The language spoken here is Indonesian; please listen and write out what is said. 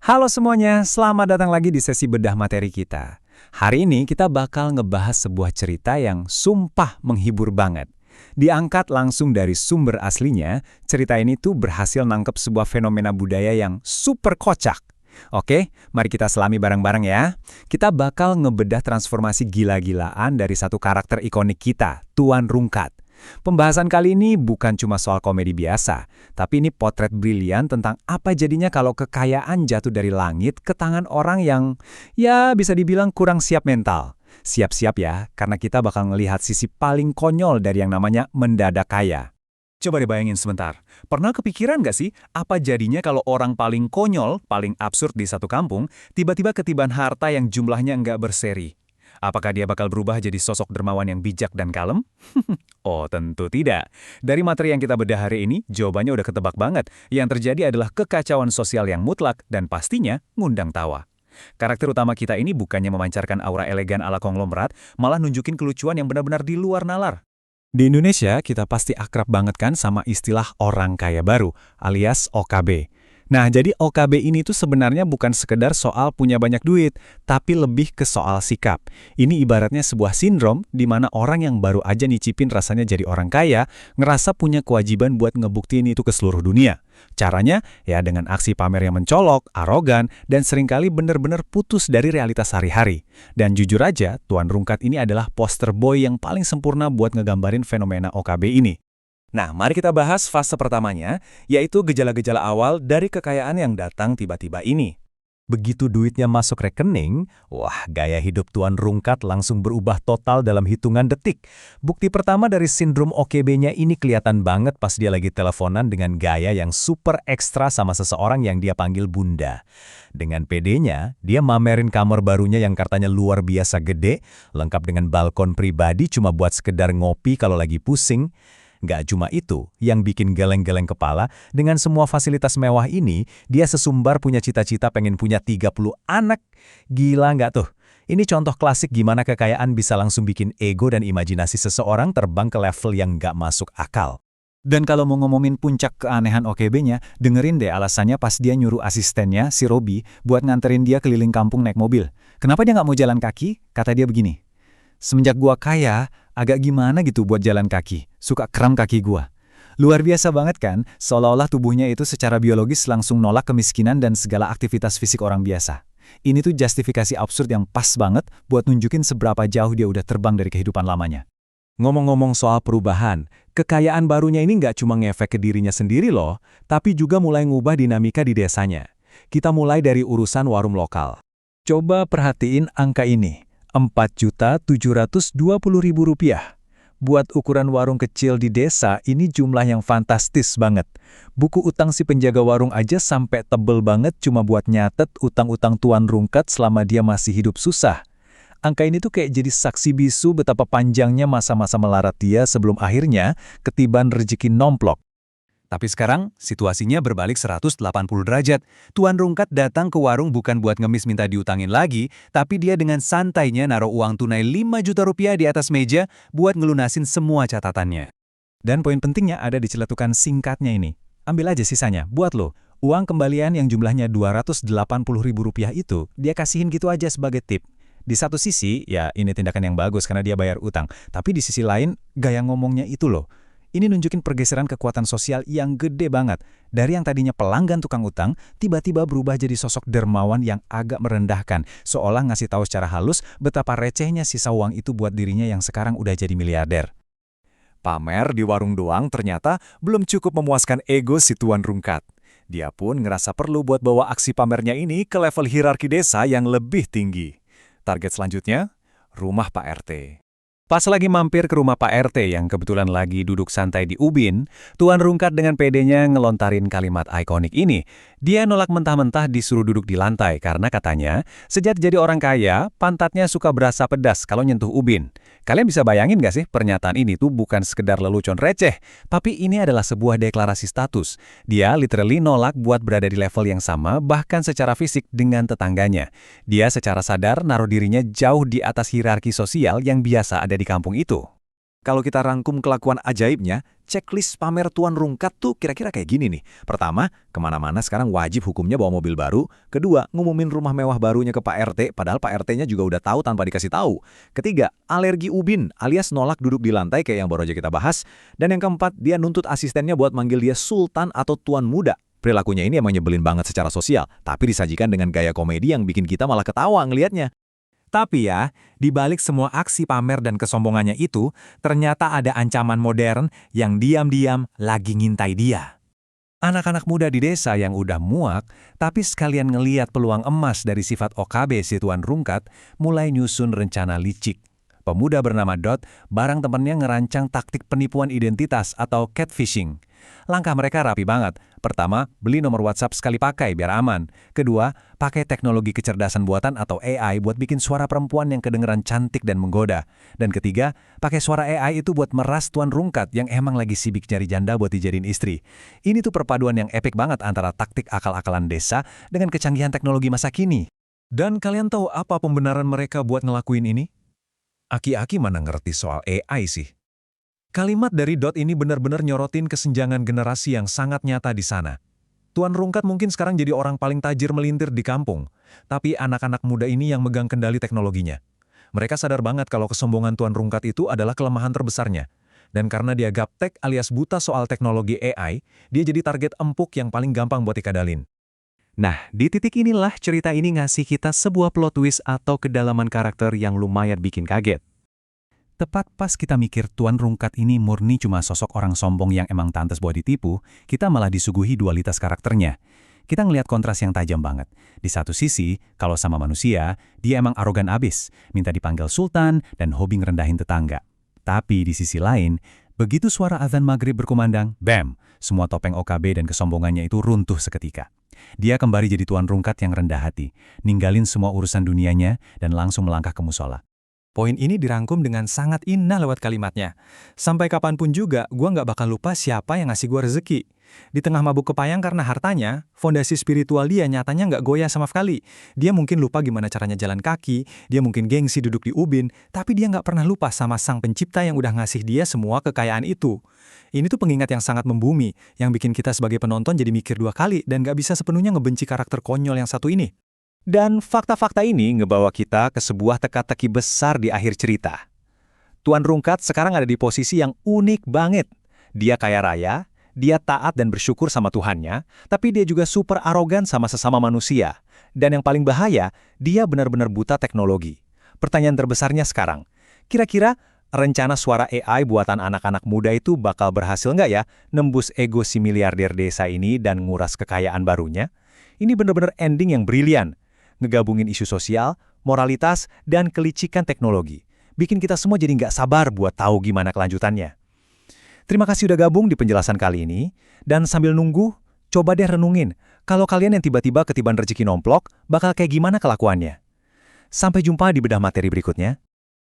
Halo semuanya, selamat datang lagi di sesi bedah materi kita. Hari ini kita bakal ngebahas sebuah cerita yang sumpah menghibur banget. Diangkat langsung dari sumber aslinya, cerita ini tuh berhasil nangkep sebuah fenomena budaya yang super kocak. Oke, mari kita selami bareng-bareng ya. Kita bakal ngebedah transformasi gila-gilaan dari satu karakter ikonik kita, Tuan Rungkat. Pembahasan kali ini bukan cuma soal komedi biasa, tapi ini potret brilian tentang apa jadinya kalau kekayaan jatuh dari langit ke tangan orang yang, ya bisa dibilang kurang siap mental. Siap-siap ya, karena kita bakal ngelihat sisi paling konyol dari yang namanya mendadak kaya. Coba dibayangin sebentar, pernah kepikiran nggak sih apa jadinya kalau orang paling konyol, paling absurd di satu kampung, tiba-tiba ketiban harta yang jumlahnya nggak berseri? Apakah dia bakal berubah jadi sosok dermawan yang bijak dan kalem? Oh, tentu tidak. Dari materi yang kita bedah hari ini, jawabannya udah ketebak banget. Yang terjadi adalah kekacauan sosial yang mutlak dan pastinya ngundang tawa. Karakter utama kita ini bukannya memancarkan aura elegan ala konglomerat, malah nunjukin kelucuan yang benar-benar di luar nalar. Di Indonesia, kita pasti akrab banget kan sama istilah orang kaya baru, alias OKB. Nah, jadi OKB ini tuh sebenarnya bukan sekedar soal punya banyak duit, tapi lebih ke soal sikap. Ini ibaratnya sebuah sindrom di mana orang yang baru aja nyicipin rasanya jadi orang kaya, ngerasa punya kewajiban buat ngebuktiin itu ke seluruh dunia. Caranya, ya dengan aksi pamer yang mencolok, arogan, dan seringkali benar-benar putus dari realitas sehari-hari. Dan jujur aja, Tuan Rungkat ini adalah poster boy yang paling sempurna buat ngegambarin fenomena OKB ini. Nah, mari kita bahas fase pertamanya, yaitu gejala-gejala awal dari kekayaan yang datang tiba-tiba ini. Begitu duitnya masuk rekening, wah gaya hidup Tuan Rungkat langsung berubah total dalam hitungan detik. Bukti pertama dari sindrom OKB-nya ini kelihatan banget pas dia lagi teleponan dengan gaya yang super ekstra sama seseorang yang dia panggil Bunda. Dengan pedenya, dia mamerin kamar barunya yang katanya luar biasa gede, lengkap dengan balkon pribadi cuma buat sekedar ngopi kalau lagi pusing. Nggak cuma itu, yang bikin geleng-geleng kepala, dengan semua fasilitas mewah ini, dia sesumbar punya cita-cita pengen punya 30 anak. Gila nggak tuh? Ini contoh klasik gimana kekayaan bisa langsung bikin ego dan imajinasi seseorang terbang ke level yang nggak masuk akal. Dan kalau mau ngomongin puncak keanehan OKB-nya, dengerin deh alasannya pas dia nyuruh asistennya, si Robi, buat nganterin dia keliling kampung naik mobil. Kenapa dia nggak mau jalan kaki? Kata dia begini, "Semenjak gua kaya, agak gimana gitu buat jalan kaki, suka kram kaki gua." Luar biasa banget kan, seolah-olah tubuhnya itu secara biologis langsung nolak kemiskinan dan segala aktivitas fisik orang biasa. Ini tuh justifikasi absurd yang pas banget buat nunjukin seberapa jauh dia udah terbang dari kehidupan lamanya. Ngomong-ngomong soal perubahan, kekayaan barunya ini nggak cuma ngefek ke dirinya sendiri loh, tapi juga mulai ngubah dinamika di desanya. Kita mulai dari urusan warung lokal. Coba perhatiin angka ini. Rp4.720.000. Buat ukuran warung kecil di desa, ini jumlah yang fantastis banget. Buku utang si penjaga warung aja sampai tebel banget cuma buat nyatet utang-utang Tuan Rungkat selama dia masih hidup susah. Angka ini tuh kayak jadi saksi bisu betapa panjangnya masa-masa melarat dia sebelum akhirnya ketiban rezeki nomplok. Tapi sekarang, situasinya berbalik 180 derajat. Tuan Rungkat datang ke warung bukan buat ngemis minta diutangin lagi, tapi dia dengan santainya naruh uang tunai 5 juta rupiah di atas meja buat ngelunasin semua catatannya. Dan poin pentingnya ada di celetukan singkatnya ini. Ambil aja sisanya, buat lo. Uang kembalian yang jumlahnya Rp280.000 itu, dia kasihin gitu aja sebagai tip. Di satu sisi, ya ini tindakan yang bagus karena dia bayar utang. Tapi di sisi lain, gaya ngomongnya itu loh. Ini nunjukin pergeseran kekuatan sosial yang gede banget. Dari yang tadinya pelanggan tukang utang, tiba-tiba berubah jadi sosok dermawan yang agak merendahkan, seolah ngasih tahu secara halus betapa recehnya sisa uang itu buat dirinya yang sekarang udah jadi miliarder. Pamer di warung doang ternyata belum cukup memuaskan ego si Tuan Rungkat. Dia pun ngerasa perlu buat bawa aksi pamernya ini ke level hierarki desa yang lebih tinggi. Target selanjutnya, rumah Pak RT. Pas lagi mampir ke rumah Pak RT yang kebetulan lagi duduk santai di ubin, Tuan Rungkat dengan pedenya ngelontarin kalimat ikonik ini. Dia nolak mentah-mentah disuruh duduk di lantai karena katanya, sejak jadi orang kaya, pantatnya suka berasa pedas kalau nyentuh ubin. Kalian bisa bayangin gak sih pernyataan ini tuh bukan sekedar lelucon receh, tapi ini adalah sebuah deklarasi status. Dia literally nolak buat berada di level yang sama bahkan secara fisik dengan tetangganya. Dia secara sadar naruh dirinya jauh di atas hierarki sosial yang biasa ada di kampung itu. Kalau kita rangkum kelakuan ajaibnya, checklist pamer Tuan Rungkat tuh kira-kira kayak gini nih. Pertama, kemana-mana sekarang wajib hukumnya bawa mobil baru. Kedua, ngumumin rumah mewah barunya ke Pak RT, padahal Pak RT-nya juga udah tahu tanpa dikasih tahu. Ketiga, alergi ubin alias nolak duduk di lantai kayak yang baru aja kita bahas. Dan yang keempat, dia nuntut asistennya buat manggil dia Sultan atau Tuan Muda. Perilakunya ini emang nyebelin banget secara sosial, tapi disajikan dengan gaya komedi yang bikin kita malah ketawa ngelihatnya. Tapi ya, di balik semua aksi pamer dan kesombongannya itu, ternyata ada ancaman modern yang diam-diam lagi ngintai dia. Anak-anak muda di desa yang udah muak, tapi sekalian ngeliat peluang emas dari sifat OKB si Tuan Rungkat, mulai nyusun rencana licik. Pemuda bernama Dot, bareng temannya ngerancang taktik penipuan identitas atau catfishing. Langkah mereka rapi banget. Pertama, beli nomor WhatsApp sekali pakai biar aman. Kedua, pakai teknologi kecerdasan buatan atau AI buat bikin suara perempuan yang kedengeran cantik dan menggoda. Dan ketiga, pakai suara AI itu buat meras Tuan Rungkat yang emang lagi sibuk nyari janda buat dijadiin istri. Ini tuh perpaduan yang epik banget antara taktik akal-akalan desa dengan kecanggihan teknologi masa kini. Dan kalian tahu apa pembenaran mereka buat ngelakuin ini? Aki-aki mana ngerti soal AI sih? Kalimat dari Dot ini benar-benar nyorotin kesenjangan generasi yang sangat nyata di sana. Tuan Rungkat mungkin sekarang jadi orang paling tajir melintir di kampung, tapi anak-anak muda ini yang megang kendali teknologinya. Mereka sadar banget kalau kesombongan Tuan Rungkat itu adalah kelemahan terbesarnya. Dan karena dia gaptek alias buta soal teknologi AI, dia jadi target empuk yang paling gampang buat dikadalin. Nah, di titik inilah cerita ini ngasih kita sebuah plot twist atau kedalaman karakter yang lumayan bikin kaget. Tepat pas kita mikir Tuan Rungkat ini murni cuma sosok orang sombong yang emang pantas buat ditipu, kita malah disuguhi dualitas karakternya. Kita ngelihat kontras yang tajam banget. Di satu sisi, kalau sama manusia, dia emang arogan abis, minta dipanggil Sultan dan hobi ngerendahin tetangga. Tapi di sisi lain, begitu suara azan maghrib berkumandang, bam, semua topeng OKB dan kesombongannya itu runtuh seketika. Dia kembali jadi Tuan Rungkat yang rendah hati, ninggalin semua urusan dunianya dan langsung melangkah ke musola. Poin ini dirangkum dengan sangat indah lewat kalimatnya. Sampai kapanpun juga, gua nggak bakal lupa siapa yang ngasih gua rezeki. Di tengah mabuk kepayang karena hartanya, fondasi spiritual dia nyatanya nggak goyah sama sekali. Dia mungkin lupa gimana caranya jalan kaki, dia mungkin gengsi duduk di ubin, tapi dia nggak pernah lupa sama sang pencipta yang udah ngasih dia semua kekayaan itu. Ini tuh pengingat yang sangat membumi, yang bikin kita sebagai penonton jadi mikir dua kali dan nggak bisa sepenuhnya ngebenci karakter konyol yang satu ini. Dan fakta-fakta ini ngebawa kita ke sebuah teka-teki besar di akhir cerita. Tuan Rungkat sekarang ada di posisi yang unik banget. Dia kaya raya, dia taat dan bersyukur sama Tuhannya, tapi dia juga super arogan sama sesama manusia. Dan yang paling bahaya, dia benar-benar buta teknologi. Pertanyaan terbesarnya sekarang, kira-kira rencana suara AI buatan anak-anak muda itu bakal berhasil nggak ya nembus ego si miliarder desa ini dan nguras kekayaan barunya? Ini benar-benar ending yang brilian. Ngegabungin isu sosial, moralitas, dan kelicikan teknologi. Bikin kita semua jadi nggak sabar buat tahu gimana kelanjutannya. Terima kasih udah gabung di penjelasan kali ini. Dan sambil nunggu, coba deh renungin. Kalau kalian yang tiba-tiba ketiban rezeki nomplok, bakal kayak gimana kelakuannya? Sampai jumpa di bedah materi berikutnya.